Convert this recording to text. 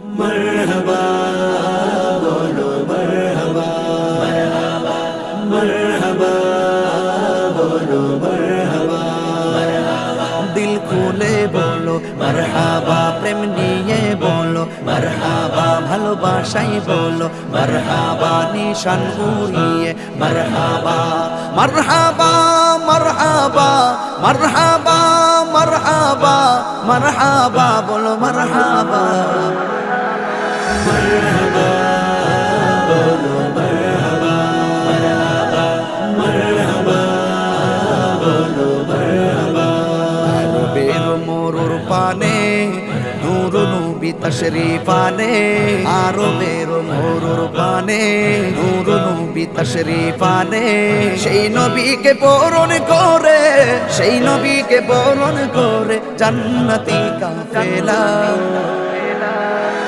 मरहबा बोलो मरहबा मरहबा मरहबा बोलो मरहबा मरहबा दिल खोले बोलो मरहबा प्रेम निये बोलो मरहबा ভালোবাসাই বলো মরহাবা নিশান উড়িয়ে মরহাবা মরহাবা মরহাবা মরহাবা মরহাবা মরহাবা বলো মরহাবা মরহাবা বলো মরহাবা মরহাবা মরহাবা বলো মরহাবা আরবের মোরুর পানে নূর নবী তশরীফ আনে আরবের মোরুর পানে নূর নবী তশরীফ আনে সেই নবীকে বরণ করে সেই নবীকে বরণ করে জান্নাতি কাফেলা